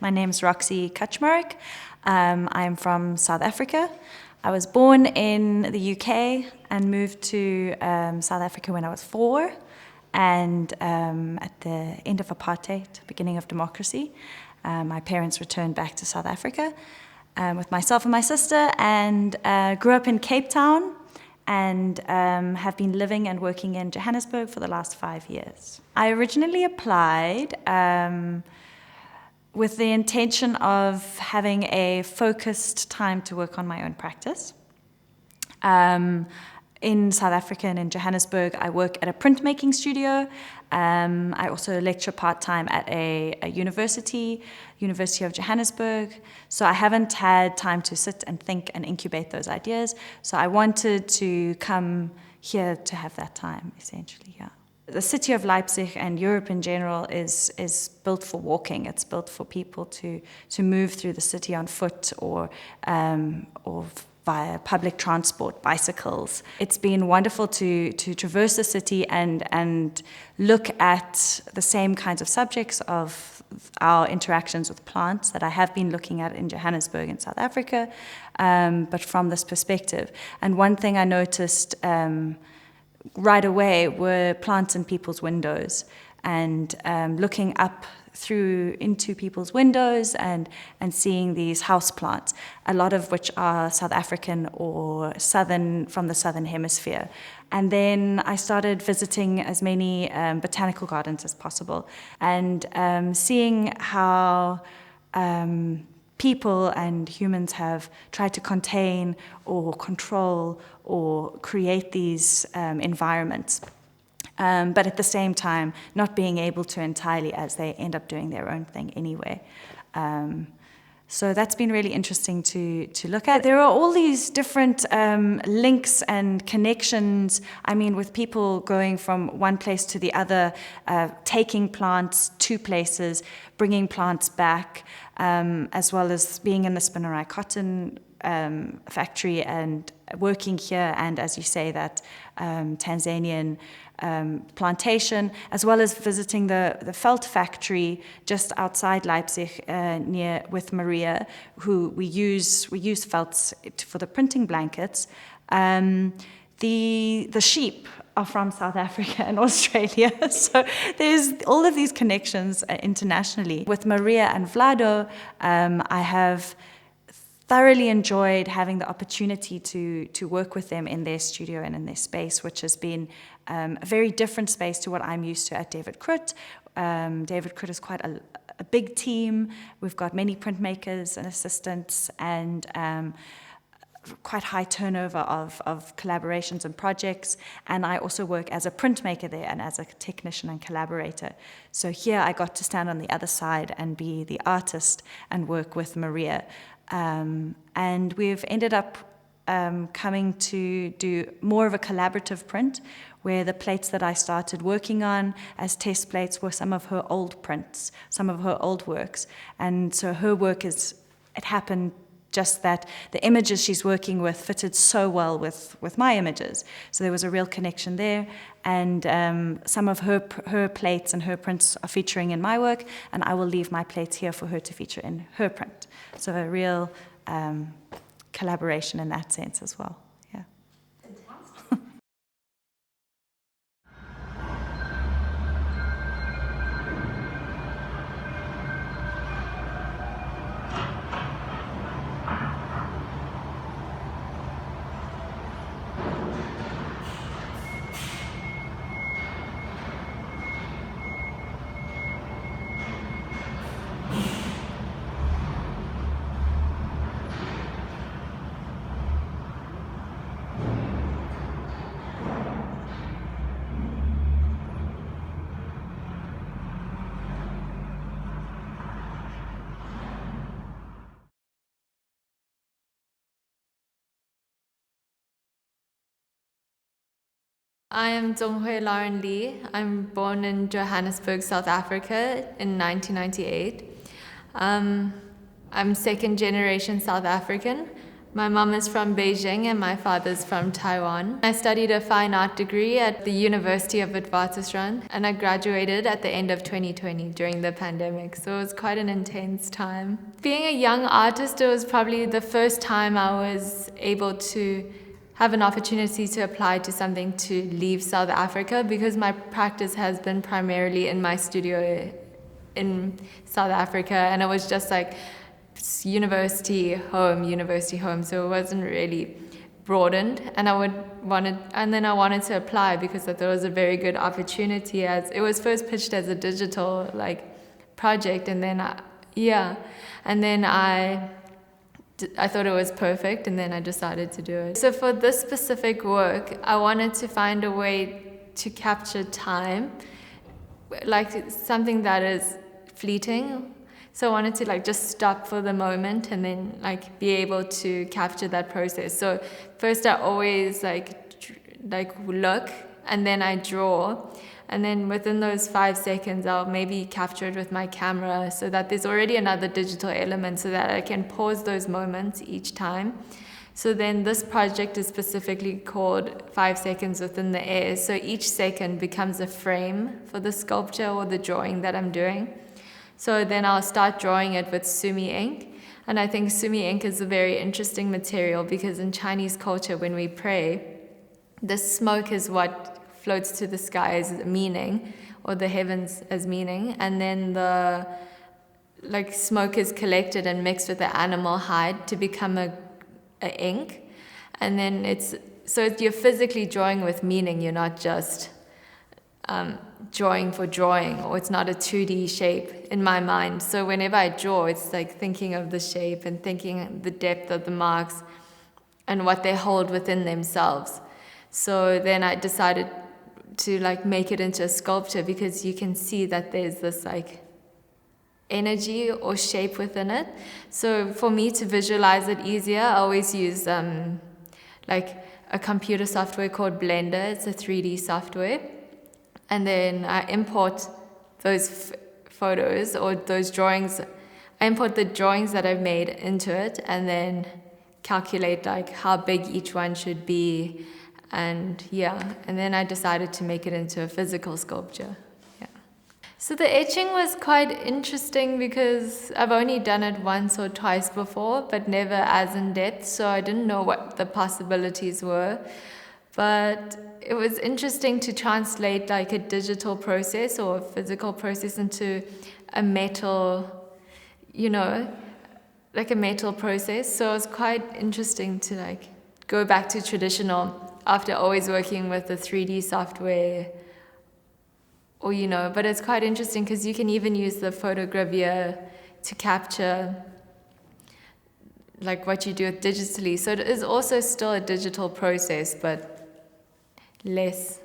My name's Roxy Kaczmarek. I'm from South Africa. I was born in the UK and moved to South Africa when I was 4. And at the end of apartheid, beginning of democracy, my parents returned back to South Africa with myself and my sister, and grew up in Cape Town, and have been living and working in Johannesburg for the last 5 years. I originally applied with the intention of having a focused time to work on my own practice. In South Africa and in Johannesburg, I work at a printmaking studio. I also lecture part-time at a University of Johannesburg. So I haven't had time to sit and think and incubate those ideas. So I wanted to come here to have that time, essentially, yeah. The city of Leipzig and Europe in general is built for walking. It's built for people to move through the city on foot or via public transport, bicycles. It's been wonderful to traverse the city and look at the same kinds of subjects of our interactions with plants that I have been looking at in Johannesburg and South Africa, but from this perspective. And one thing I noticed right away were plants in people's windows, and looking up through into people's windows and seeing these house plants, a lot of which are South African or from the southern hemisphere. And then I started visiting as many botanical gardens as possible, and seeing how people and humans have tried to contain or control or create these environments. But at the same time, not being able to entirely, as they end up doing their own thing anyway. So that's been really interesting to look at. There are all these different links and connections, I mean, with people going from one place to the other, taking plants to places, bringing plants back, as well as being in the Spinnerai cotton factory and working here, and as you say, that Tanzanian plantation, as well as visiting the felt factory just outside Leipzig, near with Maria, who we use felts for the printing blankets. The sheep are from South Africa and Australia, so there's all of these connections internationally. With Maria and Vlado, I have thoroughly enjoyed having the opportunity to work with them in their studio and in their space, which has been a very different space to what I'm used to at David Krut. David Krut is quite a big team. We've got many printmakers and assistants, and quite high turnover of collaborations and projects. And I also work as a printmaker there and as a technician and collaborator. So here I got to stand on the other side and be the artist and work with Maria. And we've ended up coming to do more of a collaborative print, where the plates that I started working on as test plates were some of her old prints, some of her old works. And so her work it happened just that the images she's working with fitted so well with my images. So there was a real connection there. And some of her plates and her prints are featuring in my work, and I will leave my plates here for her to feature in her print. So a real collaboration in that sense as well. Yeah. Fantastic. I am Donghui Lauren Lee. I'm born in Johannesburg, South Africa in 1998. I'm second generation South African. My mom is from Beijing and my father's from Taiwan. I studied a fine art degree at the University of Witwatersrand and I graduated at the end of 2020 during the pandemic, so it was quite an intense time. Being a young artist, it was probably the first time I was able to have an opportunity to apply to something to leave South Africa, because my practice has been primarily in my studio in South Africa, and it was just like university home, so it wasn't really broadened, and I wanted to apply because I thought it was a very good opportunity, as it was first pitched as a digital project, and then I thought it was perfect, and then I decided to do it. So for this specific work, I wanted to find a way to capture time, like something that is fleeting. So I wanted to just stop for the moment and then be able to capture that process. So first I always look, and then I draw, and then within those 5 seconds I'll maybe capture it with my camera, so that there's already another digital element, so that I can pause those moments each time. So then this project is specifically called 5 seconds within the air. So each second becomes a frame for the sculpture or the drawing that I'm doing. So then I'll start drawing it with sumi ink. And I think sumi ink is a very interesting material, because in Chinese culture, when we pray, the smoke is what floats to the sky as meaning, or the heavens as meaning. And then the smoke is collected and mixed with the animal hide to become a ink. And then you're physically drawing with meaning. You're not just drawing for drawing, or it's not a 2D shape in my mind. So whenever I draw, it's thinking of the shape and thinking the depth of the marks and what they hold within themselves. So then I decided to make it into a sculpture, because you can see that there's this energy or shape within it. So for me to visualize it easier, I always use a computer software called Blender. It's a 3D software. And then I import those photos or those drawings. I import the drawings that I've made into it, and then calculate how big each one should be. And then I decided to make it into a physical sculpture. So the etching was quite interesting, because I've only done it once or twice before, but never as in depth, so I didn't know what the possibilities were. But it was interesting to translate a digital process or a physical process into a metal, a metal process. So it was quite interesting to go back to traditional after always working with the 3D software, or but it's quite interesting because you can even use the photogravure to capture what you do digitally. So it is also still a digital process, but less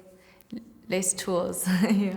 tools. Yeah.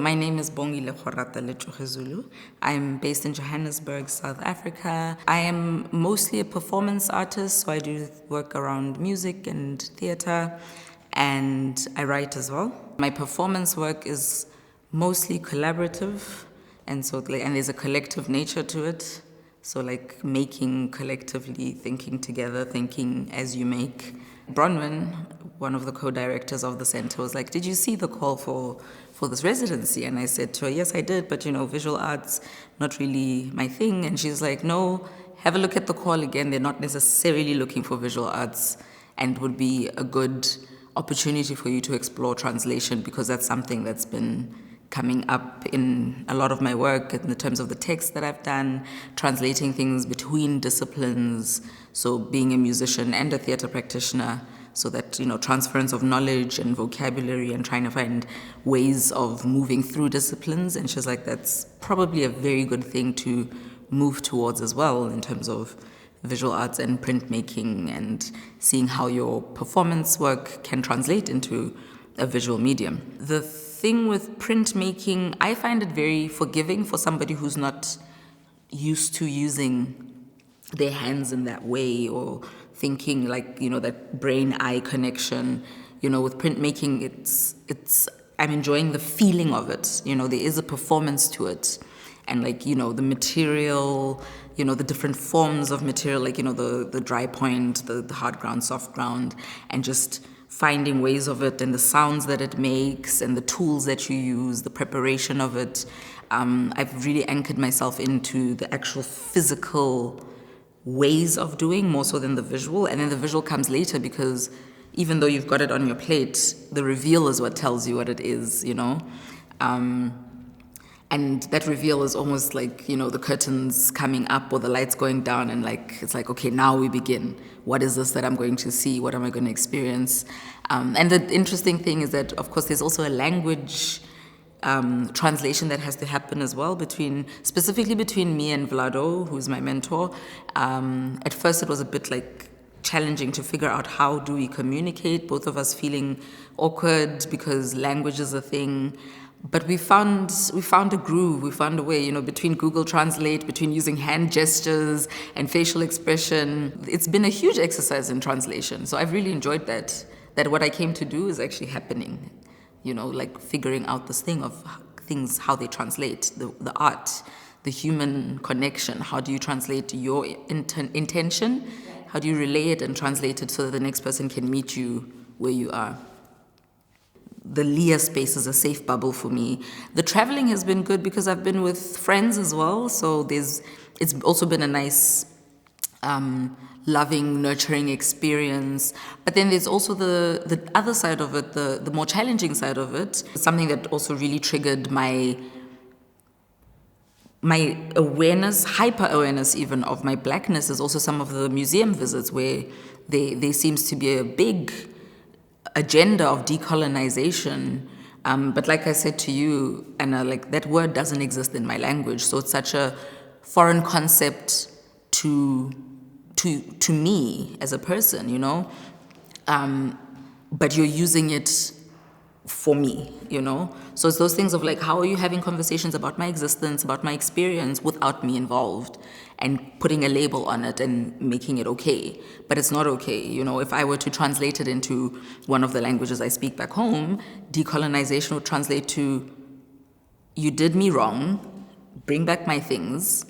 my name is Bongile Zulu. I'm based in Johannesburg, South Africa. I am mostly a performance artist, so I do work around music and theater, and I write as well. My performance work is mostly collaborative, and there's a collective nature to it. So like making collectively, thinking together, thinking as you make. Browyn, one of the co-directors of the center, was like, "Did you see the call for this residency?" And I said to her, "Yes, I did, but visual arts, not really my thing." And she's like, "No, have a look at the call again. They're not necessarily looking for visual arts, and would be a good opportunity for you to explore translation, because that's something that's been coming up in a lot of my work in the terms of the text that I've done, translating things between disciplines, so being a musician and a theater practitioner, so that, transference of knowledge and vocabulary and trying to find ways of moving through disciplines." And she's like, "That's probably a very good thing to move towards as well in terms of visual arts and printmaking and seeing how your performance work can translate into a visual medium." The thing with printmaking, I find it very forgiving for somebody who's not used to using their hands in that way, or thinking like, that brain-eye connection. With printmaking, I'm enjoying the feeling of it. There is a performance to it. And the material, the different forms of material, the dry point, the hard ground, soft ground, and just finding ways of it and the sounds that it makes and the tools that you use, the preparation of it. I've really anchored myself into the actual physical ways of doing more so than the visual. And then the visual comes later, because even though you've got it on your plate, the reveal is what tells you what it is, And that reveal is almost like, the curtains coming up or the lights going down, and it's like, okay, now we begin. What is this that I'm going to see? What am I going to experience? And the interesting thing is that, of course, there's also a language translation that has to happen as well, specifically between me and Vlado, who's my mentor. At first, it was a bit challenging to figure out how do we communicate, both of us feeling awkward because language is a thing. But we found a groove, we found a way, between Google Translate, between using hand gestures and facial expression. It's been a huge exercise in translation. So I've really enjoyed that what I came to do is actually happening, figuring out this thing of things, how they translate, the art, the human connection. How do you translate your intention? How do you relay it and translate it so that the next person can meet you where you are? The Leah space is a safe bubble for me. The traveling has been good because I've been with friends as well. So it's also been a nice, loving, nurturing experience. But then there's also the other side of it, the more challenging side of it. Something that also really triggered my awareness, hyper awareness even, of my blackness is also some of the museum visits where there seems to be a big agenda of decolonization, but like I said to you, Anna, that word doesn't exist in my language, so it's such a foreign concept to me as a person, but you're using it for me, So it's those things of how are you having conversations about my existence, about my experience without me involved, and putting a label on it and making it okay. But it's not okay, If I were to translate it into one of the languages I speak back home, decolonization would translate to, you did me wrong, bring back my things,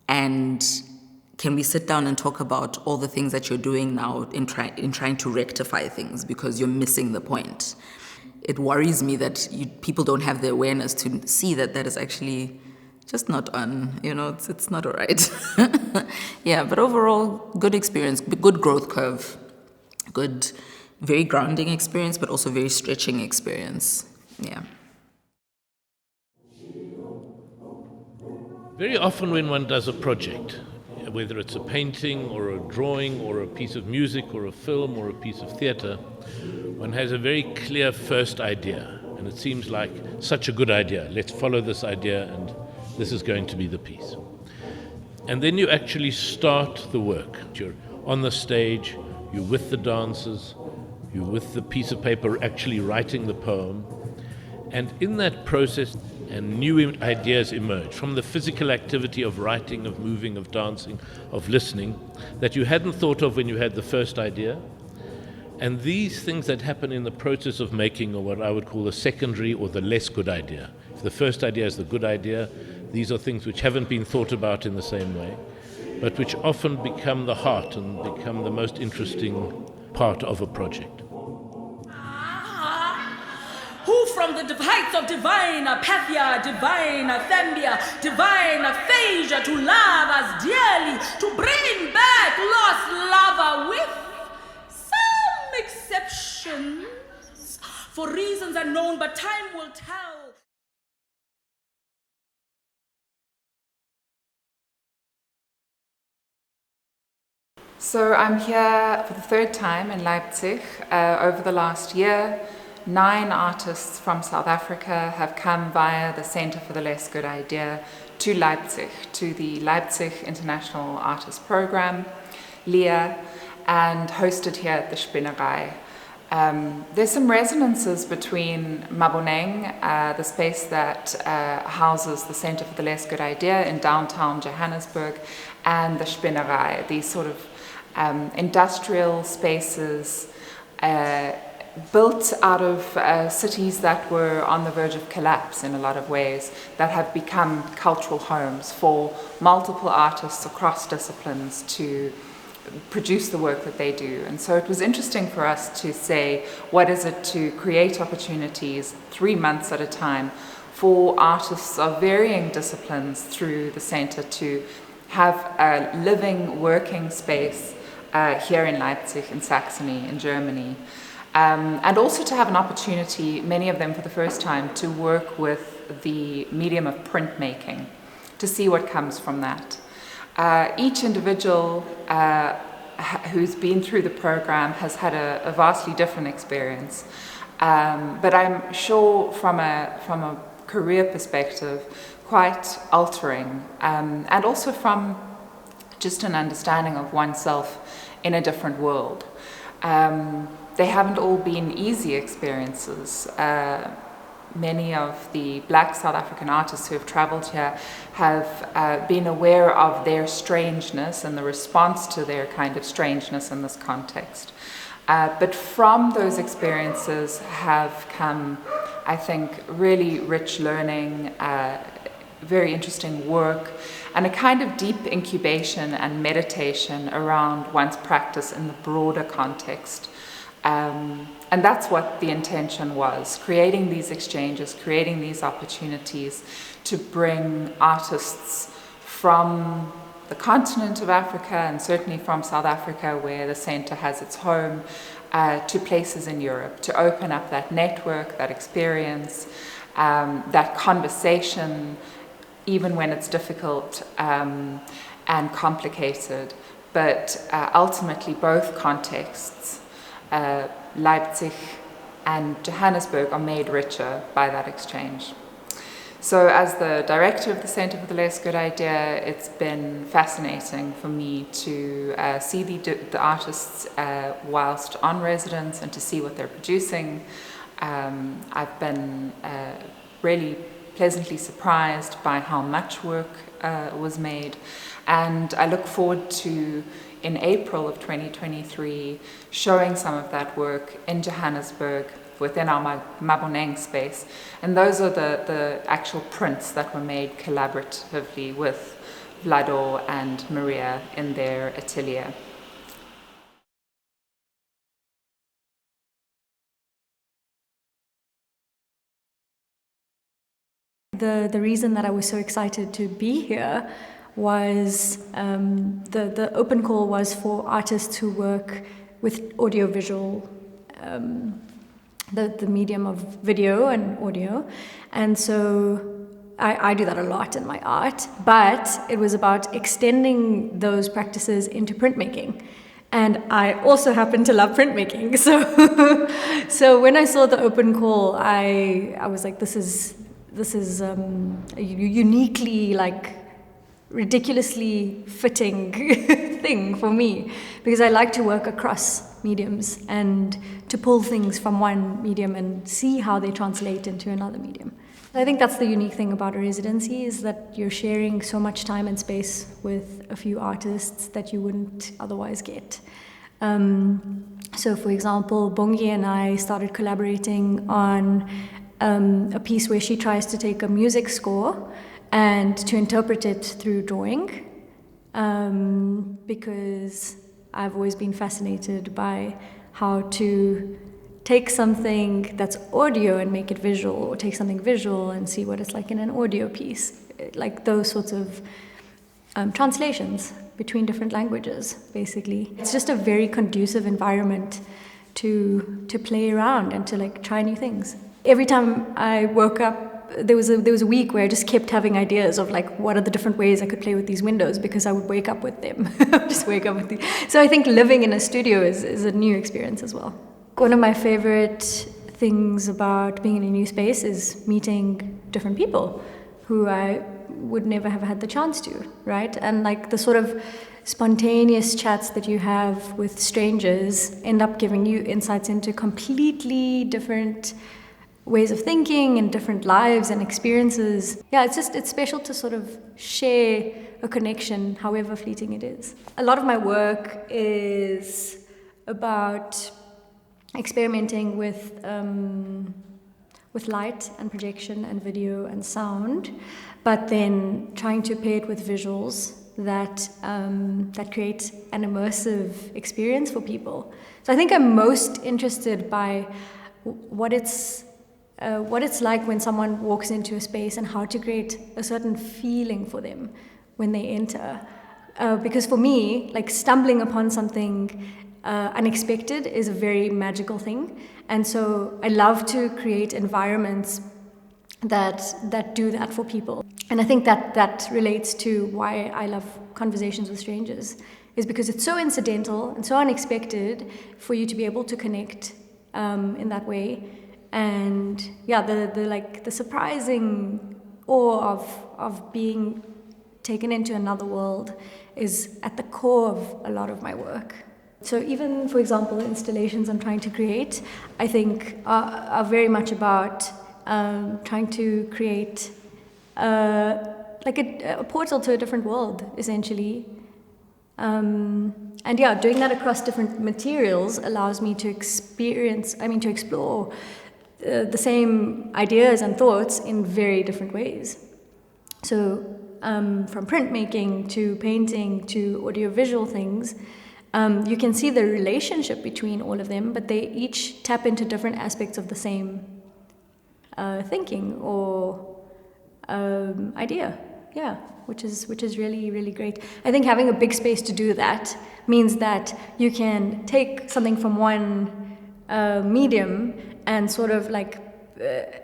and can we sit down and talk about all the things that you're doing now in trying to rectify things, because you're missing the point. It worries me that people don't have the awareness to see that is actually just not on, it's not all right. Yeah, but overall, good experience, good growth curve, good, very grounding experience, but also very stretching experience. Yeah. Very often when one does a project, whether it's a painting or a drawing or a piece of music or a film or a piece of theatre, one has a very clear first idea, and it seems like such a good idea. Let's follow this idea, and this is going to be the piece. And then you actually start the work. You're on the stage, you're with the dancers, you're with the piece of paper actually writing the poem, and in that process and new ideas emerge from the physical activity of writing, of moving, of dancing, of listening, that you hadn't thought of when you had the first idea. And these things that happen in the process of making are what I would call the secondary or the less good idea. If the first idea is the good idea, these are things which haven't been thought about in the same way, but which often become the heart and become the most interesting part of a project. Who from the heights of divine Apathia, divine Athambia, divine aphasia to love us dearly, to bring back lost lover with some exceptions, for reasons unknown, but time will tell. So I'm here for the third time in Leipzig. Over the last year, 9 artists from South Africa have come via the Centre for the Less Good Idea to Leipzig, to the Leipzig International Art Programme, LIA, and hosted here at the Spinnerei. There's some resonances between Maboneng, the space that houses the Centre for the Less Good Idea in downtown Johannesburg, and the Spinnerei, these sort of industrial spaces built out of cities that were on the verge of collapse in a lot of ways, that have become cultural homes for multiple artists across disciplines to produce the work that they do. And so it was interesting for us to say, what is it to create opportunities 3 months at a time for artists of varying disciplines through the centre to have a living, working space here in Leipzig, in Saxony, in Germany. And also to have an opportunity, many of them for the first time, to work with the medium of printmaking, to see what comes from that. Each individual who's been through the program has had a vastly different experience. But I'm sure from a career perspective, quite altering, and also from just an understanding of oneself in a different world. They haven't all been easy experiences. Many of the Black South African artists who have travelled here have been aware of their strangeness and the response to their kind of strangeness in this context. But from those experiences have come, I think, really rich learning, very interesting work, and a kind of deep incubation and meditation around one's practice in the broader context. And that's what the intention was, creating these exchanges, creating these opportunities to bring artists from the continent of Africa, and certainly from South Africa, where the centre has its home, to places in Europe, to open up that network, that experience, that conversation, even when it's difficult and complicated. But ultimately, both contexts, Leipzig and Johannesburg, are made richer by that exchange. So as the director of the Centre for the Less Good Idea, it's been fascinating for me to see the artists whilst on residence and to see what they're producing. I've been really pleasantly surprised by how much work was made, and I look forward to, in April of 2023, showing some of that work in Johannesburg within our Maboneng space. And those are the actual prints that were made collaboratively with Vlado and Maria in their atelier. The reason that I was so excited to be here was the open call was for artists who work with audiovisual, the medium of video and audio. And so I do that a lot in my art, but it was about extending those practices into printmaking. And I also happen to love printmaking. So when I saw the open call, I was like, this is a uniquely, like, ridiculously fitting thing for me, because I like to work across mediums and to pull things from one medium and see how they translate into another medium. I think that's the unique thing about a residency, is that you're sharing so much time and space with a few artists that you wouldn't otherwise get. So for example, Bongi and I started collaborating on a piece where she tries to take a music score and to interpret it through drawing, because I've always been fascinated by how to take something that's audio and make it visual, or take something visual and see what it's like in an audio piece, like those sorts of translations between different languages, basically. It's just a very conducive environment to play around and to like try new things. Every time I woke up, there was a week where I just kept having ideas of like what are the different ways I could play with these windows, because I would wake up with them. Just wake up with these. So I think living in a studio is a new experience as well. One of my favorite things about being in a new space is meeting different people who I would never have had the chance to, right? And like the sort of spontaneous chats that you have with strangers end up giving you insights into completely different ways of thinking and different lives and experiences. Yeah, it's special to sort of share a connection, however fleeting it is. A lot of my work is about experimenting with light and projection and video and sound, but then trying to pair it with visuals that create an immersive experience for people. So I think I'm most interested by what it's like when someone walks into a space and how to create a certain feeling for them when they enter. Because for me, like stumbling upon something unexpected is a very magical thing. And so I love to create environments that do that for people. And I think that relates to why I love conversations with strangers, is because it's so incidental and so unexpected for you to be able to connect in that way. And yeah, the surprising awe of being taken into another world is at the core of a lot of my work. So even, for example, the installations I'm trying to create, I think are very much about trying to create like a portal to a different world, essentially. And yeah, doing that across different materials allows me to explore the same ideas and thoughts in very different ways. So from printmaking to painting to audiovisual things, you can see the relationship between all of them, but they each tap into different aspects of the same thinking or idea. Yeah, which is really, really great. I think having a big space to do that means that you can take something from one medium and sort of like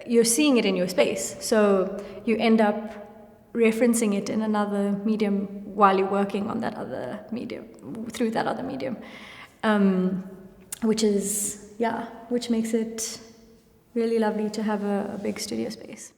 you're seeing it in your space. So you end up referencing it in another medium while you're working on that other medium, through that other medium, which makes it really lovely to have a big studio space.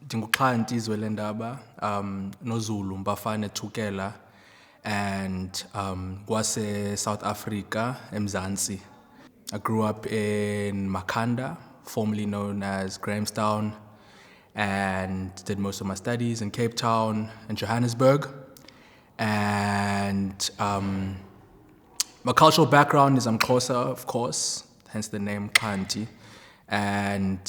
ndinguxhanti izwelendaba noZulu Mbafane Thukela and kwase South Africa eMzansi. I grew up in Makhanda, formerly known as Grahamstown, and did most of my studies in Cape Town and Johannesburg. And my cultural background is I'm Xhosa, of course, hence the name Khanti. And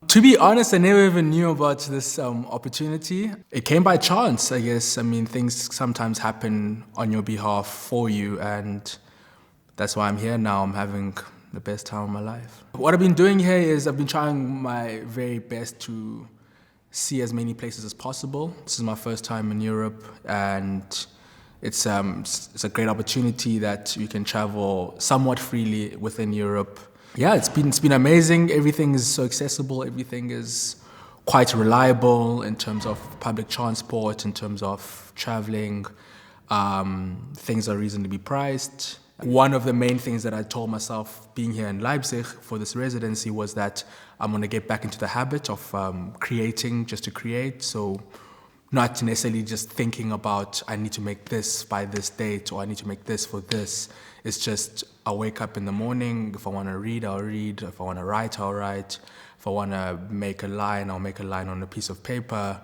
to be honest, I never even knew about this opportunity. It came by chance, I guess. I mean, things sometimes happen on your behalf for you, and that's why I'm here now. I'm having the best time of my life. What I've been doing here is I've been trying my very best to see as many places as possible. This is my first time in Europe, and it's a great opportunity that you can travel somewhat freely within Europe. Yeah, it's been amazing. Everything is so accessible. Everything is quite reliable in terms of public transport, in terms of traveling. Things are reasonably priced. One of the main things that I told myself being here in Leipzig for this residency was that I'm going to get back into the habit of creating just to create. So not necessarily just thinking about I need to make this by this date or I need to make this for this. It's just I'll wake up in the morning. If I want to read, I'll read. If I want to write, I'll write. If I want to make a line, I'll make a line on a piece of paper.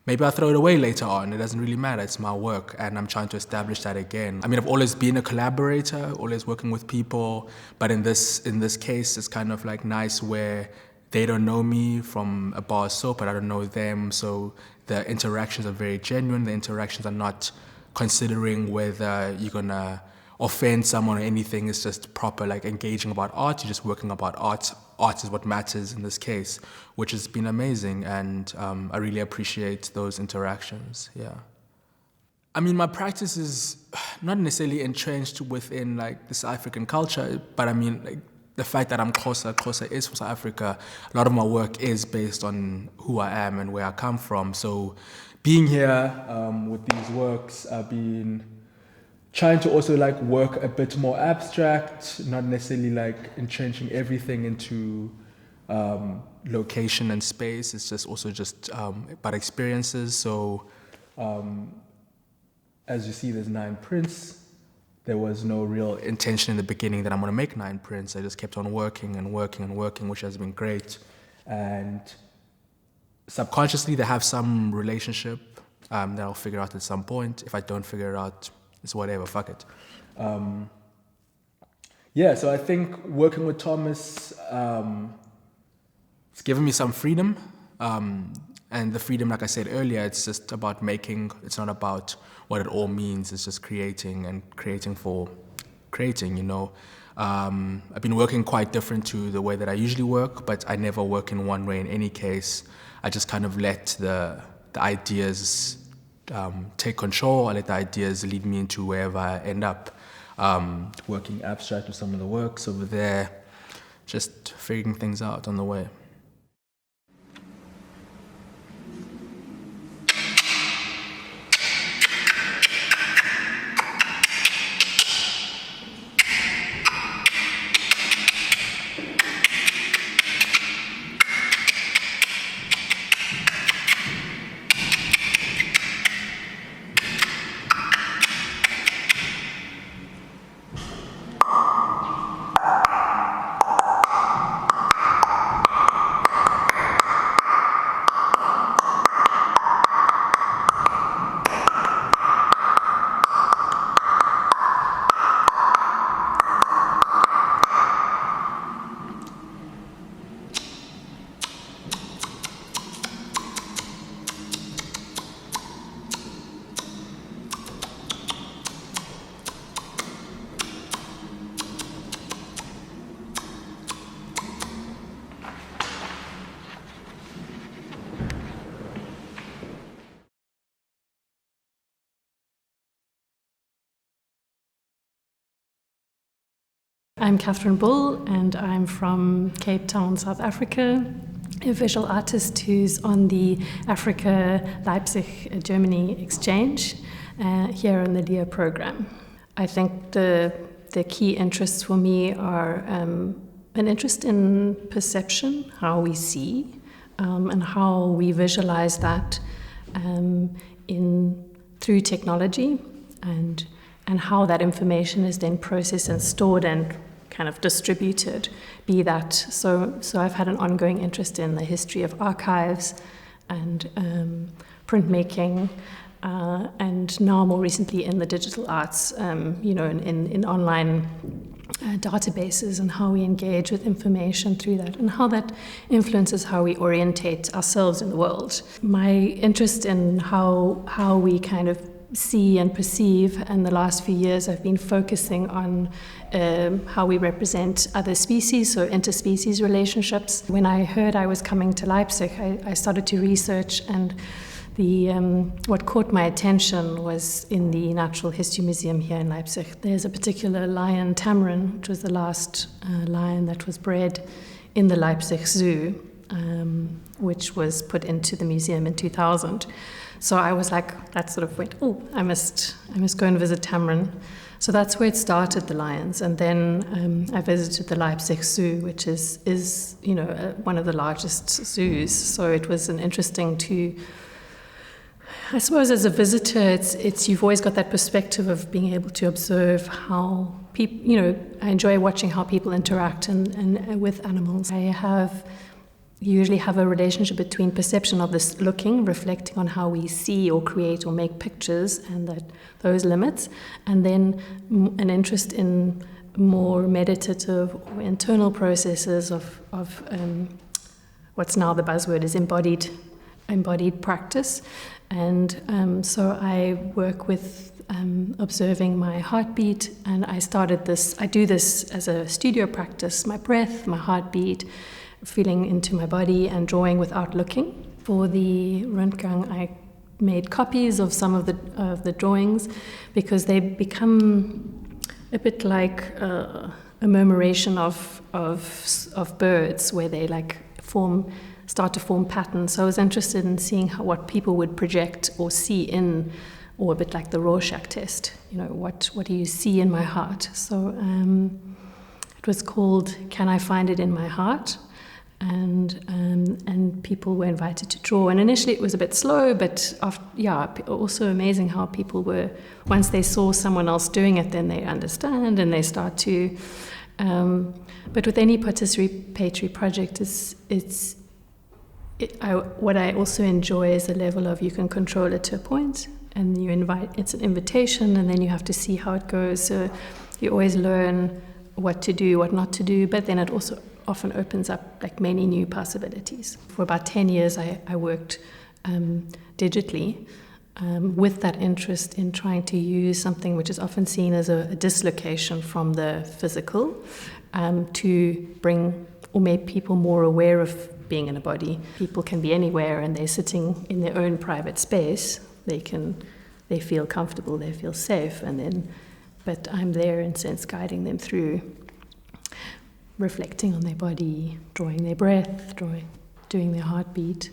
Maybe I'll throw it away later on. It doesn't really matter. It's my work, and I'm trying to establish that again. I mean, I've always been a collaborator, always working with people, but in this case, it's kind of like nice where they don't know me from a bar of soap, but I don't know them. So the interactions are very genuine. The interactions are not considering whether you're gonna offend someone or anything. It's just proper, like engaging about art. You're just working about art. Art is what matters in this case, which has been amazing, and I really appreciate those interactions. Yeah. I mean, my practice is not necessarily entrenched within like this African culture, but I mean, like the fact that I'm Xhosa is from South Africa. A lot of my work is based on who I am and where I come from. So being here with these works, I've been trying to also like work a bit more abstract, not necessarily like entrenching everything into location and space. It's just also just about experiences. So as you see, there's 9 prints. There was no real intention in the beginning that I'm gonna make 9 prints. I just kept on working and working and working, which has been great. And subconsciously, they have some relationship that I'll figure out at some point. If I don't figure it out, it's whatever, fuck it. Yeah, so I think working with Thomas, it's given me some freedom. And the freedom, like I said earlier, it's just about making, it's not about what it all means. It's just creating and creating for creating, you know. I've been working quite different to the way that I usually work, but I never work in one way in any case. I just kind of let the ideas take control. I let the ideas lead me into wherever I end up. Working abstract with some of the works over there, just figuring things out on the way. I'm Catherine Bull, and I'm from Cape Town, South Africa, a visual artist who's on the Africa-Leipzig, Germany exchange here in the LEA program. I think the key interests for me are an interest in perception, how we see, and how we visualize that through technology, and how that information is then processed and stored and kind of distributed. So I've had an ongoing interest in the history of archives and printmaking, and now more recently in the digital arts, in online databases, and how we engage with information through that, and how that influences how we orientate ourselves in the world. My interest in how we kind of see and perceive, and the last few years I've been focusing on how we represent other species, so interspecies relationships. When I heard I was coming to Leipzig, I started to research, and what caught my attention was in the Natural History Museum here in Leipzig. There's a particular lion, tamarin, which was the last lion that was bred in the Leipzig Zoo, which was put into the museum in 2000. So I was like, that sort of went, oh, I must go and visit tamarin. So that's where it started, the lions. And then I visited the Leipzig Zoo, which is one of the largest zoos. So it was an interesting I suppose as a visitor, it's you've always got that perspective of being able to observe how people, I enjoy watching how people interact and with animals. usually have a relationship between perception of this looking, reflecting on how we see or create or make pictures and those limits, and then an interest in more meditative or internal processes of what's now the buzzword is embodied practice. And so I work with observing my heartbeat, and I do this as a studio practice, my breath, my heartbeat, feeling into my body and drawing without looking. For the Rundgang, I made copies of some of the drawings because they become a bit like a murmuration of birds, where they start to form patterns. So I was interested in seeing what people would project or see or a bit like the Rorschach test. What do you see in my heart? So it was called "Can I Find It in My Heart?" And people were invited to draw. And initially it was a bit slow, but also amazing how people were, once they saw someone else doing it, then they understand and they start to. But with any participatory project, what I also enjoy is the level of you can control it to a point, and it's an invitation, and then you have to see how it goes. So you always learn what to do, what not to do, but then it also often opens up like many new possibilities. For about 10 years, I worked digitally with that interest in trying to use something which is often seen as a dislocation from the physical to bring or make people more aware of being in a body. People can be anywhere, and they're sitting in their own private space. They feel comfortable, they feel safe, but I'm there in a sense guiding them through reflecting on their body, drawing their breath, doing their heartbeat.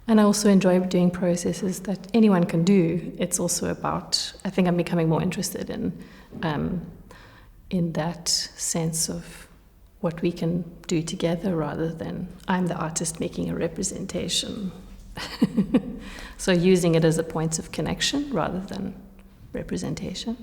And I also enjoy doing processes that anyone can do. It's also about, I think I'm becoming more interested in that sense of what we can do together rather than I'm the artist making a representation. So using it as a point of connection rather than representation.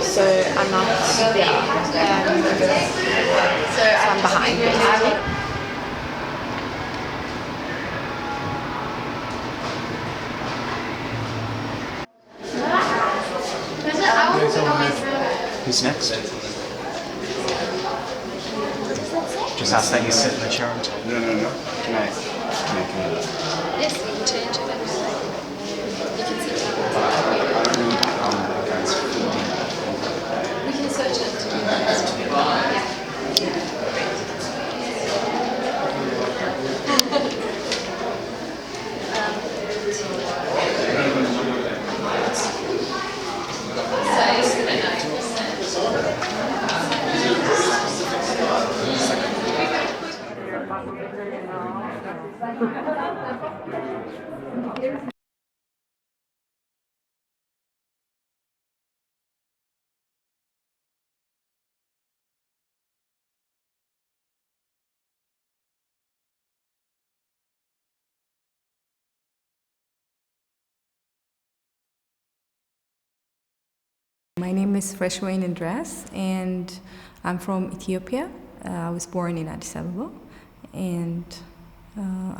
So I'm not, so I'm behind basically. Who's next? Just ask that you sit in the chair until. No. Can I? Yes, we can change it. You can sit down. We can search it. My name is Browyn Lace, and I'm from Ethiopia. I was born in Addis Ababa, and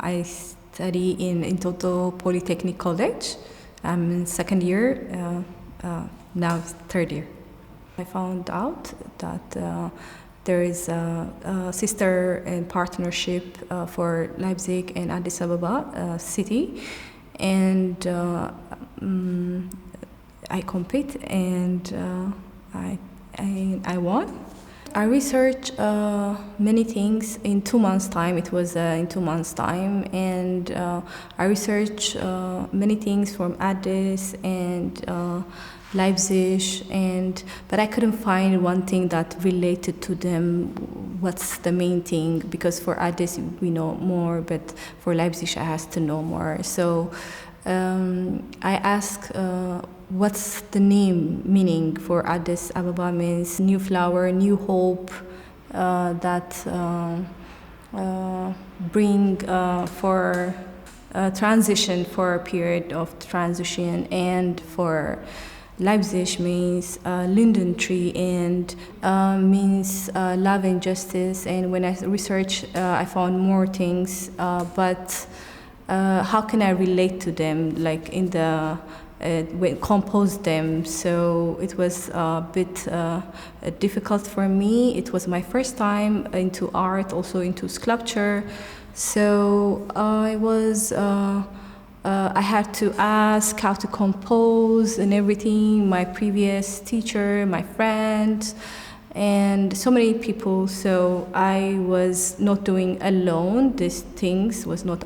I study in Toto Polytechnic College. I'm in second year, now third year. I found out that there is a sister and partnership for Leipzig and Addis Ababa city, and I compete, and I won. I researched many things in 2 months' time. It was in 2 months' time, and I researched many things from Addis and Leipzig, but I couldn't find one thing that related to them. What's the main thing? Because for Addis we know more, but for Leipzig I has to know more. So I asked. What's the meaning for Addis Ababa? Means new flower, new hope that bring for transition, for a period of transition, and for Leipzig means linden tree and means love and justice. And when I researched, I found more things, but how can I relate to them, like in the compose them? So it was a bit difficult for me. It was my first time into art, also into sculpture. So I had to ask how to compose and everything, my previous teacher, my friends, and so many people. So I was not doing alone. These things was not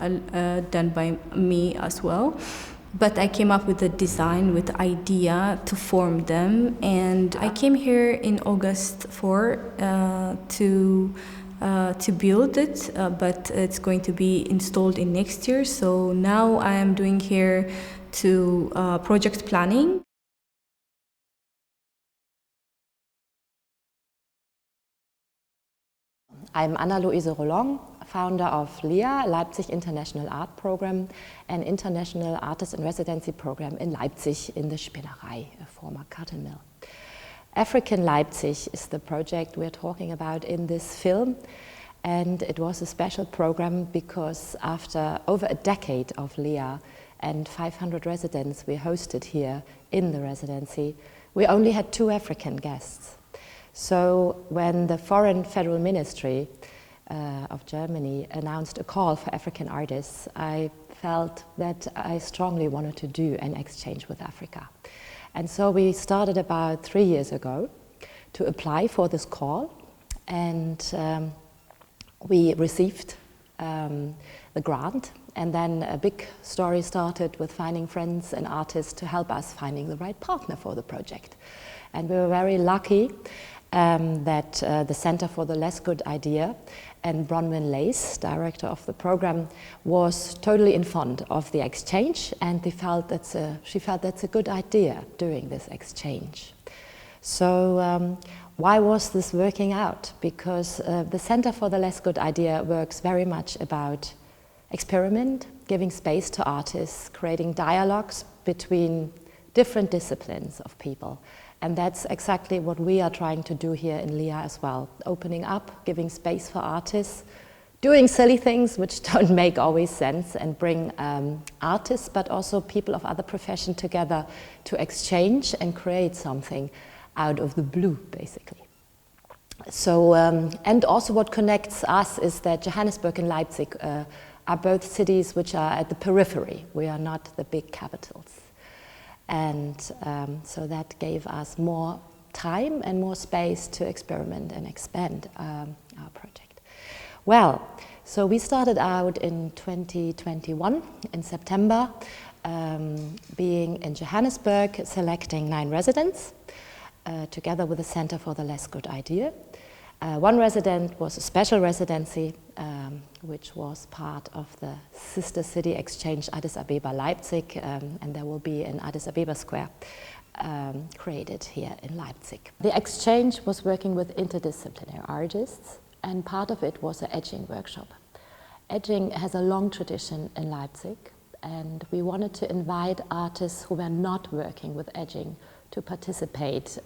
done by me as well. But I came up with a design, with the idea to form them. And I came here in August 4 to build it, but it's going to be installed in next year. So now I am doing here to project planning. I'm Anna-Louise Roland, founder of LIA, Leipzig International Art Programme, an international artist in residency program in Leipzig in the Spinnerei, a former cotton mill. African Leipzig is the project we're talking about in this film, and it was a special program because after over a decade of LIA and 500 residents we hosted here in the residency, we only had 2 African guests. So when the Foreign Federal Ministry of Germany announced a call for African artists, I felt that I strongly wanted to do an exchange with Africa. And so we started about 3 years ago to apply for this call, and we received the grant, and then a big story started with finding friends and artists to help us finding the right partner for the project. And we were very lucky that the Center for the Less Good Idea and Browyn Lace, director of the program, was totally in fond of the exchange, and she felt that's a good idea doing this exchange. So why was this working out? Because the Center for the Less Good Idea works very much about experiment, giving space to artists, creating dialogues between different disciplines of people. And that's exactly what we are trying to do here in LIA as well. Opening up, giving space for artists, doing silly things which don't make always sense, and bring artists but also people of other profession together to exchange and create something out of the blue, basically. So, and also what connects us is that Johannesburg and Leipzig are both cities which are at the periphery. We are not the big capitals. And so that gave us more time and more space to experiment and expand our project. Well, so we started out in 2021, in September, being in Johannesburg, selecting 9 residents, together with the Center for the Less Good Idea. One resident was a special residency, which was part of the sister city exchange Addis Abeba Leipzig, and there will be an Addis Abeba Square created here in Leipzig. The exchange was working with interdisciplinary artists, and part of it was an edging workshop. Edging has a long tradition in Leipzig, and we wanted to invite artists who were not working with edging to participate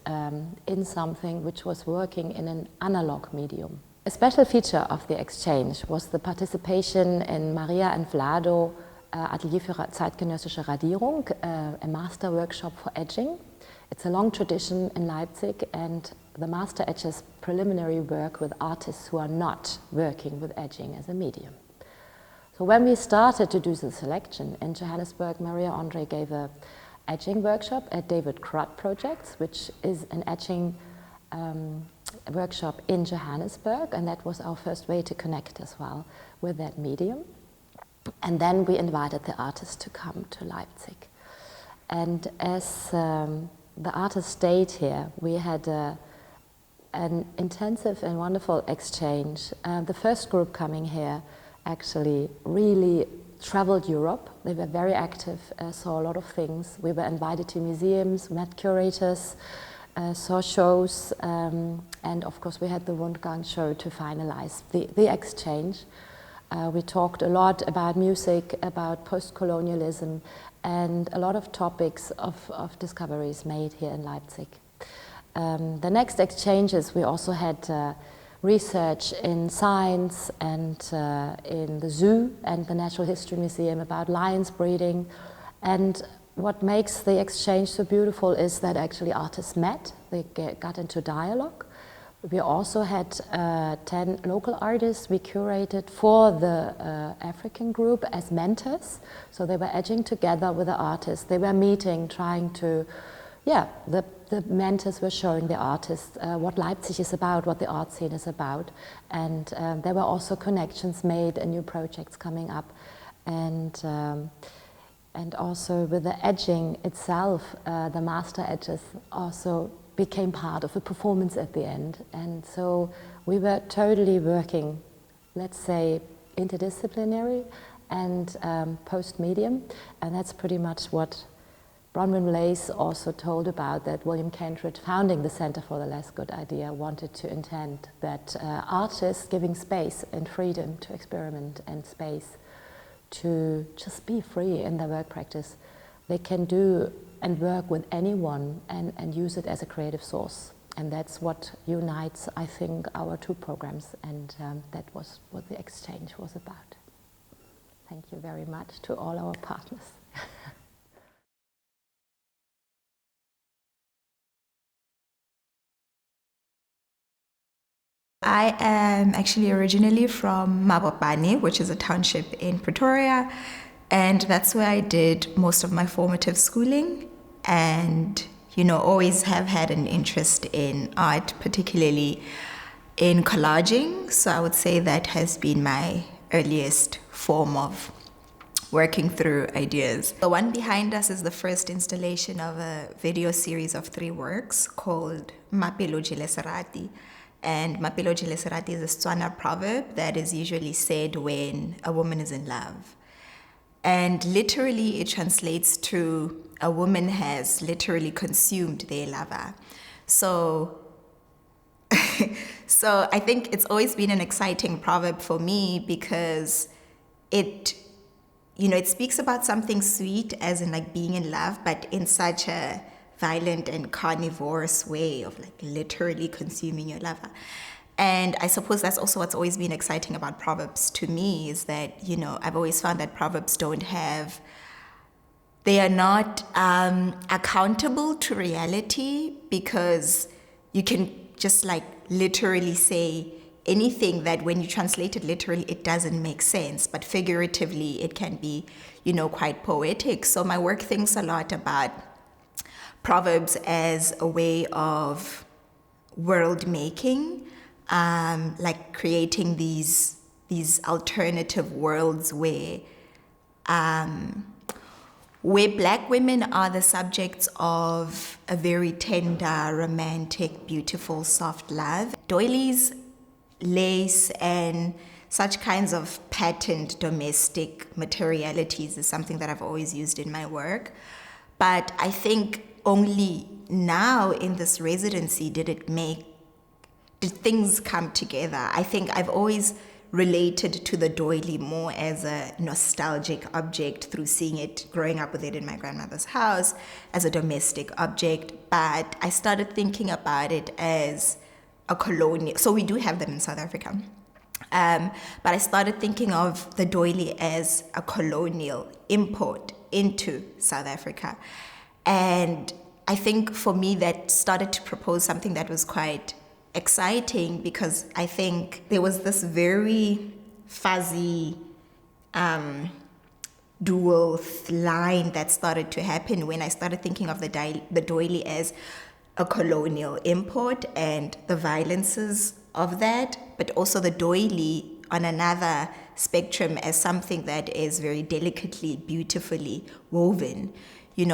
in something which was working in an analog medium. A special feature of the exchange was the participation in Maria and Vlado Atelier für zeitgenössische Radierung, a master workshop for edging. It's a long tradition in Leipzig, and the master edges preliminary work with artists who are not working with edging as a medium. So when we started to do the selection in Johannesburg, Maria Andre gave a edging workshop at David Krut Projects, which is an edging workshop in Johannesburg, and that was our first way to connect as well with that medium. And then we invited the artists to come to Leipzig. And as the artists stayed here, we had an intensive and wonderful exchange. The first group coming here actually really traveled Europe. They were very active, saw a lot of things. We were invited to museums, met curators, saw shows, and of course we had the Rundgang show to finalize the exchange. We talked a lot about music, about post-colonialism, and a lot of topics of discoveries made here in Leipzig. The next exchanges, we also had research in science and in the zoo and the Natural History Museum about lions breeding. And what makes the exchange so beautiful is that actually artists met, they got into dialogue. We also had 10 local artists we curated for the African group as mentors. So they were edging together with the artists. They were meeting, trying to, the mentors were showing the artists what Leipzig is about, what the art scene is about. And there were also connections made and new projects coming up. And also with the edging itself, the master edges also became part of a performance at the end. And so we were totally working, let's say, interdisciplinary and post-medium. And that's pretty much what Browyn Lace also told about, that William Kentridge, founding the Center for the Less Good Idea, wanted to intend that artists giving space and freedom to experiment and space to just be free in their work practice. They can do and work with anyone and use it as a creative source. And that's what unites, I think, our 2 programs, and that was what the exchange was about. Thank you very much to all our partners. I am actually originally from Mabopane, which is a township in Pretoria, and that's where I did most of my formative schooling, and always have had an interest in art, particularly in collaging. So I would say that has been my earliest form of working through ideas. The one behind us is the first installation of a video series of 3 works called Mapelo Jeleserati. And Mapelo Jeleserati is a Setswana proverb that is usually said when a woman is in love. And literally it translates to a woman has literally consumed their lover. So I think it's always been an exciting proverb for me, because it, it speaks about something sweet, as in like being in love, but in such a violent and carnivorous way of like literally consuming your lover. And I suppose that's also what's always been exciting about Proverbs to me, is that, I've always found that Proverbs they are not accountable to reality, because you can just like literally say anything that when you translate it literally, it doesn't make sense, but figuratively it can be, quite poetic. So my work thinks a lot about Proverbs as a way of world making, like creating these alternative worlds where Black women are the subjects of a very tender, romantic, beautiful, soft love. Doilies, lace, and such kinds of patterned domestic materialities is something that I've always used in my work. But I think only now in this residency did things come together. I think I've always related to the doily more as a nostalgic object through seeing it, growing up with it in my grandmother's house, as a domestic object. But I started thinking about it as a colonial, so we do have them in South Africa. But I started thinking of the doily as a colonial import into South Africa. And I think for me that started to propose something that was quite exciting, because I think there was this very fuzzy dual line that started to happen when I started thinking of the doily as a colonial import and the violences of that, but also the doily on another spectrum as something that is very delicately, beautifully woven.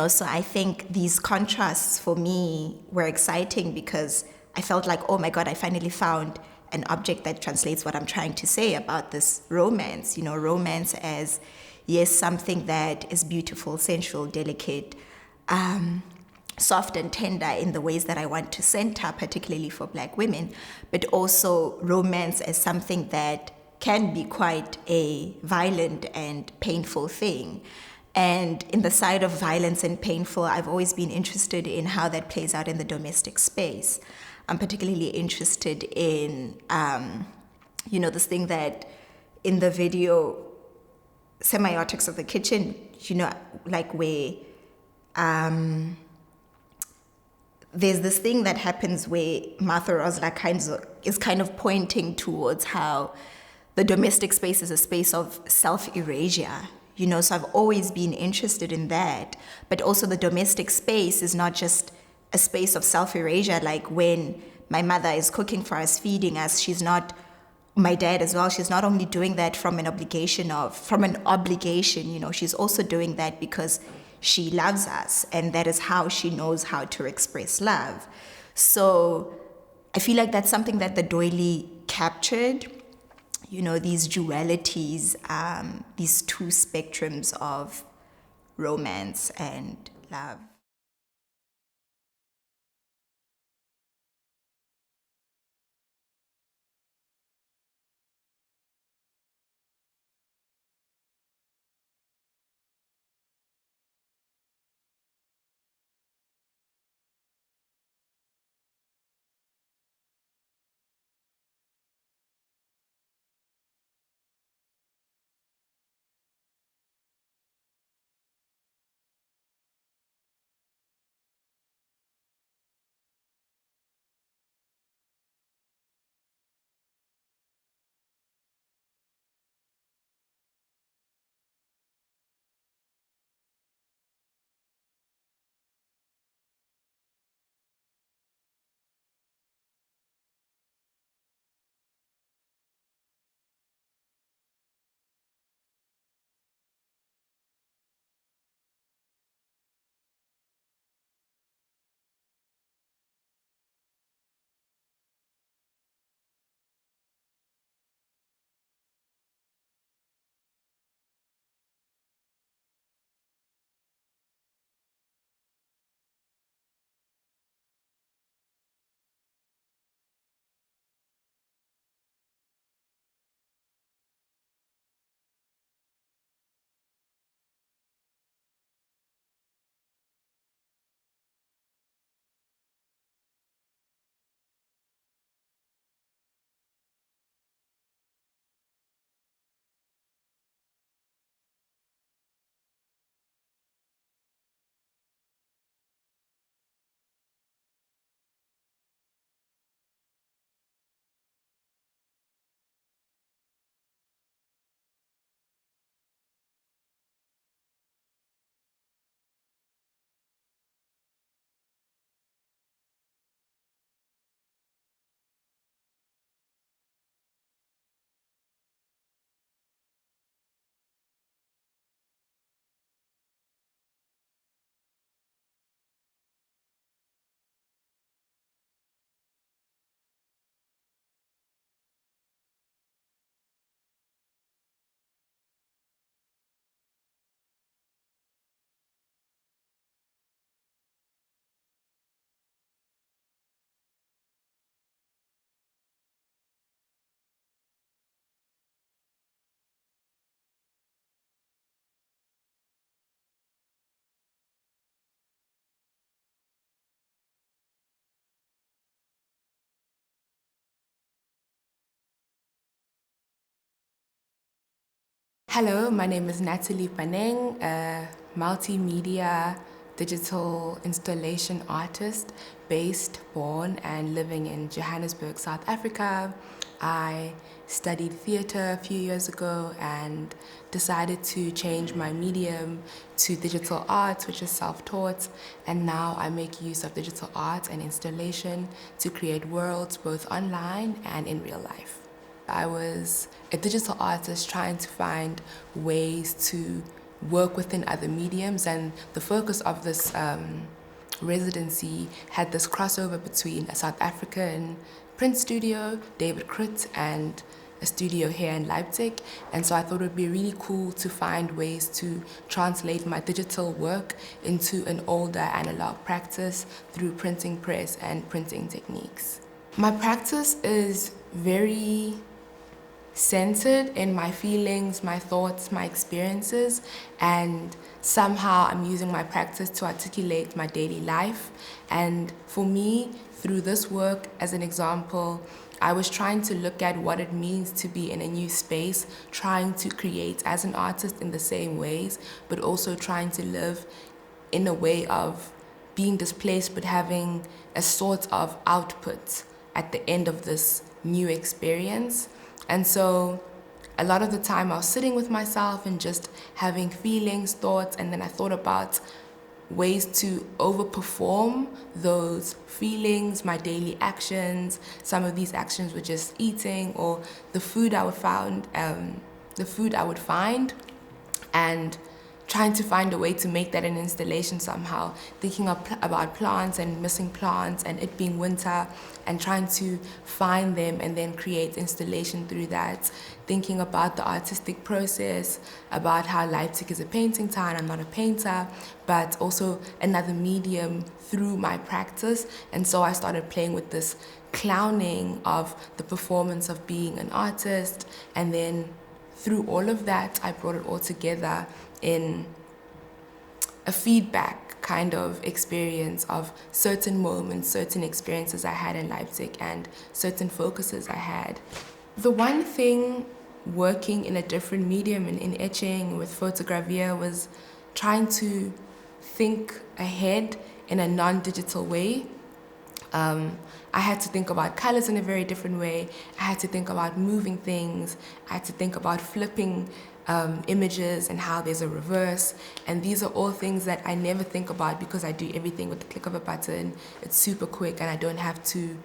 So I think these contrasts for me were exciting, because I felt like, oh my God, I finally found an object that translates what I'm trying to say about this romance. Romance as, yes, something that is beautiful, sensual, delicate, soft and tender in the ways that I want to center, particularly for Black women, but also romance as something that can be quite a violent and painful thing. And in the side of violence and painful, I've always been interested in how that plays out in the domestic space. I'm particularly interested in, this thing that in the video, Semiotics of the Kitchen, like where there's this thing that happens where Martha Rosler is kind of pointing towards how the domestic space is a space of self-erasure. So I've always been interested in that. But also the domestic space is not just a space of self-erasure, like when my mother is cooking for us, feeding us, my dad as well, she's not only doing that from an obligation, she's also doing that because she loves us, and that is how she knows how to express love. So I feel like that's something that the doily captured, these dualities, these two spectrums of romance and love. Hello, my name is Natalie Paneng, a multimedia digital installation artist based, born and living in Johannesburg, South Africa. I studied theatre a few years ago and decided to change my medium to digital arts, which is self-taught, and now I make use of digital art and installation to create worlds both online and in real life. I was a digital artist trying to find ways to work within other mediums, and the focus of this residency had this crossover between a South African print studio, David Krut, and a studio here in Leipzig. And so I thought it would be really cool to find ways to translate my digital work into an older analog practice through printing press and printing techniques. My practice is very centered in my feelings, my thoughts, my experiences, and somehow I'm using my practice to articulate my daily life. And for me, through this work, as an example, I was trying to look at what it means to be in a new space, trying to create as an artist in the same ways, but also trying to live in a way of being displaced but having a sort of output at the end of this new experience. And so a lot of the time I was sitting with myself and just having feelings, thoughts, and then I thought about ways to overperform those feelings, my daily actions. Some of these actions were just eating or the food I would find, and trying to find a way to make that an installation somehow, thinking about plants and missing plants and it being winter and trying to find them and then create installation through that, thinking about the artistic process, about how Leipzig is a painting town. I'm not a painter, but also another medium through my practice. And so I started playing with this clowning of the performance of being an artist, and then through all of that, I brought it all together in a feedback kind of experience of certain moments, certain experiences I had in Leipzig and certain focuses I had. The one thing working in a different medium in etching with photogravure was trying to think ahead in a non-digital way. I had to think about colors in a very different way. I had to think about moving things. I had to think about flipping images and how there's a reverse. And these are all things that I never think about because I do everything with the click of a button. It's super quick and I don't have to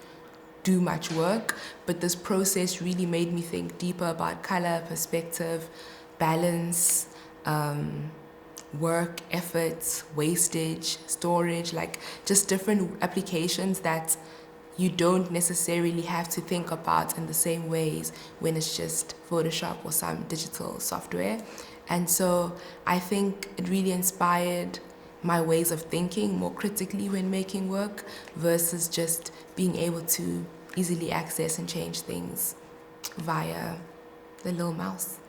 do much work. But this process really made me think deeper about color, perspective, balance, work, effort, wastage, storage, like just different applications that you don't necessarily have to think about in the same ways when it's just Photoshop or some digital software. And so I think it really inspired my ways of thinking more critically when making work versus just being able to easily access and change things via the little mouse.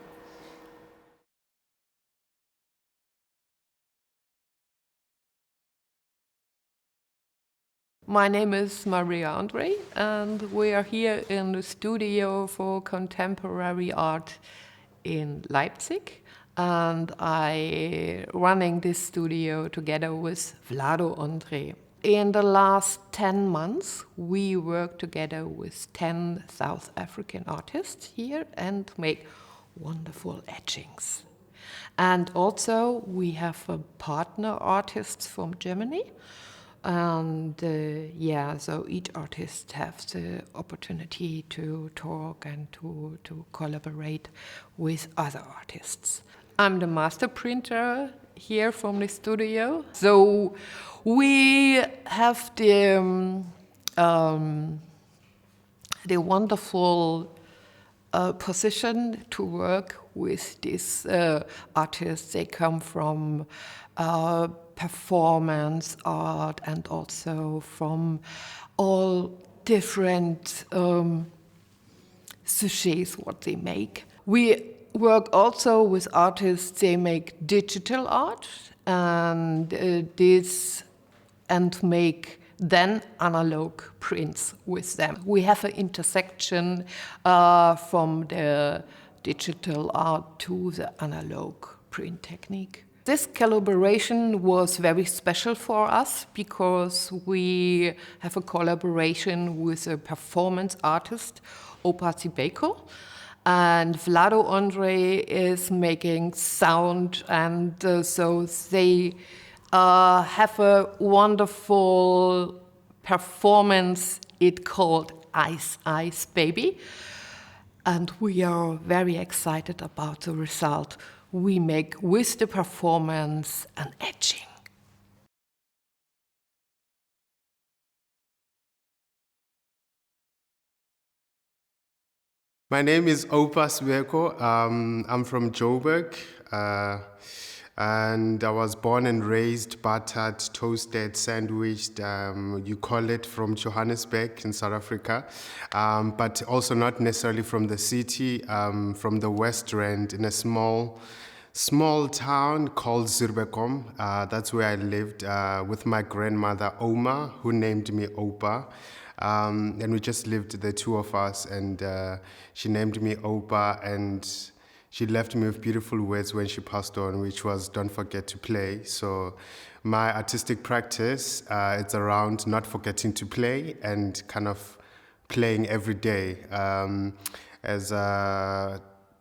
My name is Maria Andre, and we are here in the studio for contemporary art in Leipzig. And I running this studio together with Vlado Andre. In the last 10 months, we work together with 10 South African artists here and make wonderful etchings. And also we have a partner artists from Germany. And so each artist has the opportunity to talk and to collaborate with other artists. I'm the master printer here from the studio. So we have the wonderful position to work with these artists. They come from performance art and also from all different sujets what they make. We work also with artists, they make digital art and make then analog prints with them. We have an intersection from the digital art to the analog print technique. This collaboration was very special for us because we have a collaboration with a performance artist, Opa Sibeko, and Vlado Andre is making sound, and so they have a wonderful performance. It's called Ice Ice Baby, and we are very excited about the result we make with the performance and etching. My name is Opa Sibeko. I'm from Joburg, and I was born and raised, buttered, toasted, sandwiched. You call it from Johannesburg in South Africa, but also not necessarily from the city, from the West Rand in a small town called Zurbekom. That's where I lived with my grandmother Oma, who named me Opa. And we just lived, the two of us, and she named me Opa, and she left me with beautiful words when she passed on, which was, don't forget to play. So my artistic practice, it's around not forgetting to play and kind of playing every day.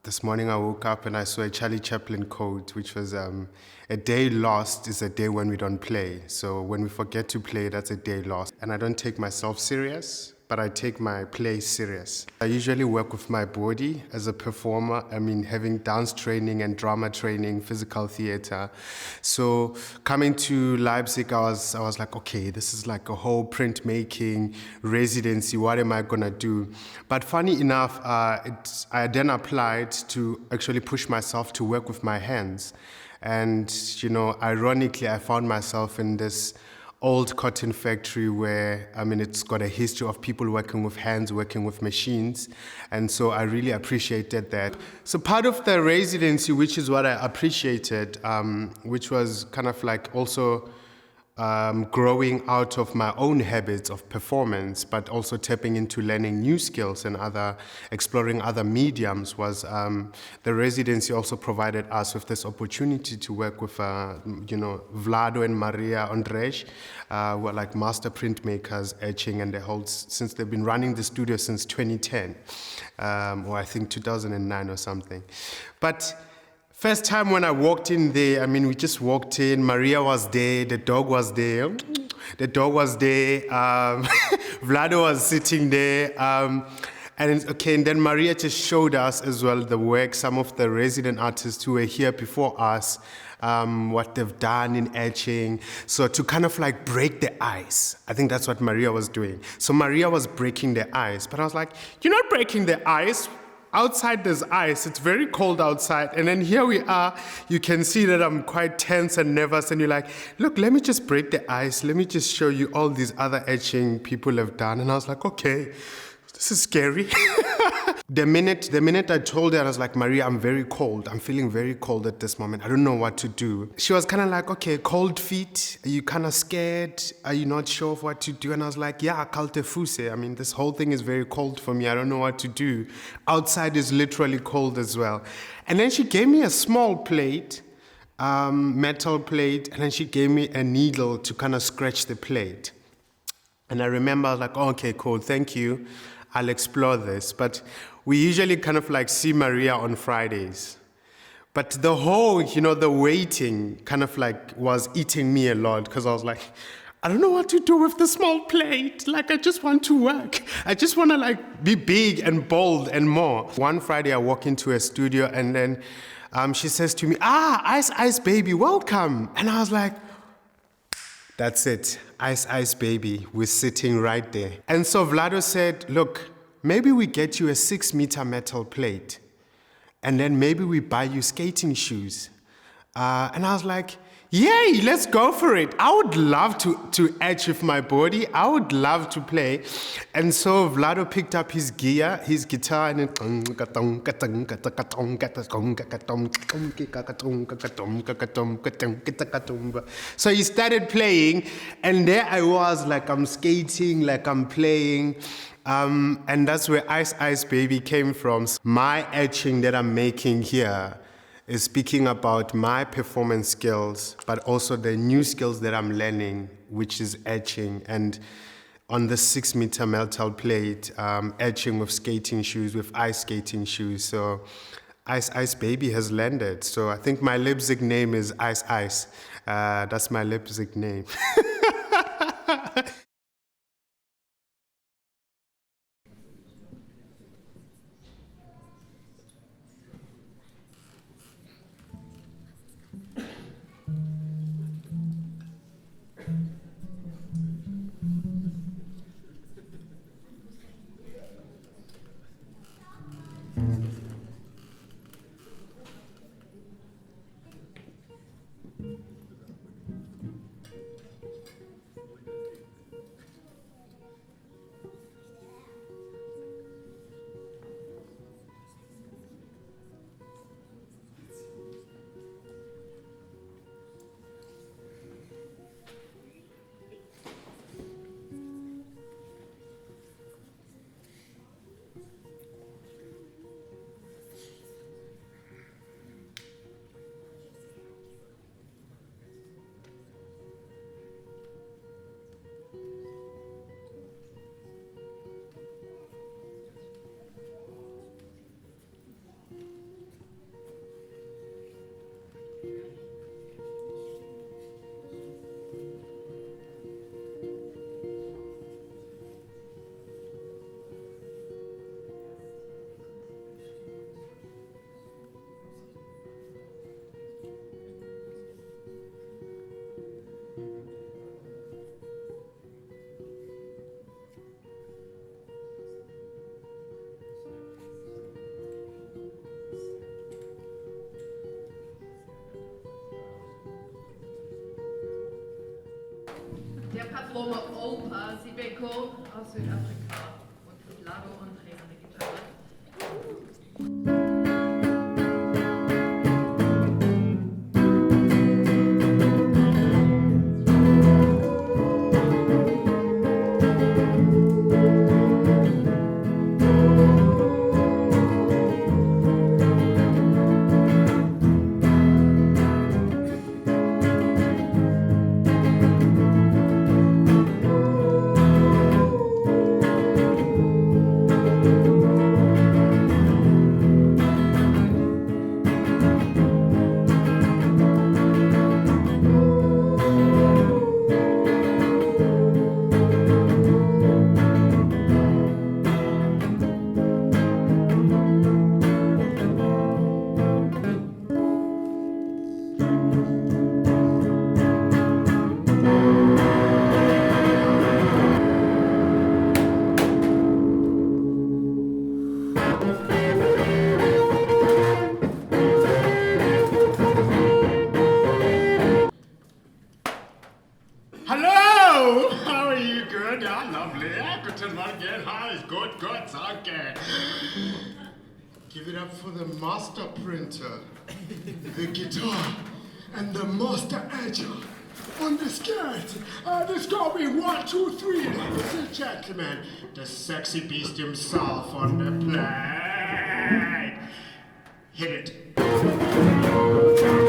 This morning I woke up and I saw a Charlie Chaplin quote, which was, a day lost is a day when we don't play. So when we forget to play, that's a day lost. And I don't take myself serious, but I take my play serious. I usually work with my body as a performer. I mean, having dance training and drama training, physical theater. So coming to Leipzig, I was like, okay, this is like a whole printmaking residency. What am I gonna do? But funny enough, I then applied to actually push myself to work with my hands. And, you know, ironically, I found myself in this old cotton factory where, I mean, it's got a history of people working with hands, working with machines. And so I really appreciated that. So part of the residency, which is what I appreciated, which was kind of like also growing out of my own habits of performance, but also tapping into learning new skills and exploring other mediums, was the residency also provided us with this opportunity to work with, Vlado and Maria Andrej, who are like master printmakers, etching, and since they've been running the studio since 2010, or I think 2009 or something. But first time when I walked in there, I mean, we just walked in, Maria was there, the dog was there, Vlado was sitting there, and then Maria just showed us as well the work, some of the resident artists who were here before us, what they've done in etching. So to kind of like break the ice, I think that's what Maria was doing. So Maria was breaking the ice, but I was like, you're not breaking the ice. Outside there's ice, it's very cold outside, and then here we are, you can see that I'm quite tense and nervous, and you're like, look, let me just break the ice, let me just show you all these other etching people have done. And I was like, okay, this is scary. The minute I told her, I was like, Maria, I'm very cold. I'm feeling very cold at this moment. I don't know what to do. She was kind of like, okay, cold feet. Are you kind of scared? Are you not sure of what to do? And I was like, yeah, kalte Füße. I mean, this whole thing is very cold for me. I don't know what to do. Outside is literally cold as well. And then she gave me a small plate, metal plate, and then she gave me a needle to kind of scratch the plate. And I remember I was like, oh, okay, cool, thank you. I'll explore this. But we usually kind of like see Maria on Fridays. But the whole, the waiting kind of like was eating me a lot, because I was like, I don't know what to do with the small plate. Like, I just want to work. I just want to like be big and bold and more. One Friday I walk into a studio and then she says to me, Ice Ice Baby, welcome. And I was like, that's it, Ice Ice Baby, we're sitting right there. And so Vlado said, look, maybe we get you a 6-meter metal plate, and then maybe we buy you skating shoes. And I was like, Yay, let's go for it. I would love to etch with my body. I would love to play. And so Vlado picked up his guitar, and so he started playing, and there I was, like I'm skating, like I'm playing. And that's where Ice Ice Baby came from. My etching that I'm making here is speaking about my performance skills, but also the new skills that I'm learning, which is etching. And on the 6-meter metal plate, etching with skating shoes, with ice skating shoes. So Ice Ice Baby has landed. So I think my Leipzig name is Ice Ice. That's my Leipzig name. Der Performer Opa Sibeko aus Südafrika und mit Lado und Reh an der Gitarre. Give it up for the master printer, the guitar, and the master edger on the skirt. There's got me 1, 2, 3, ladies and gentlemen. The sexy beast himself on the plate. Hit it.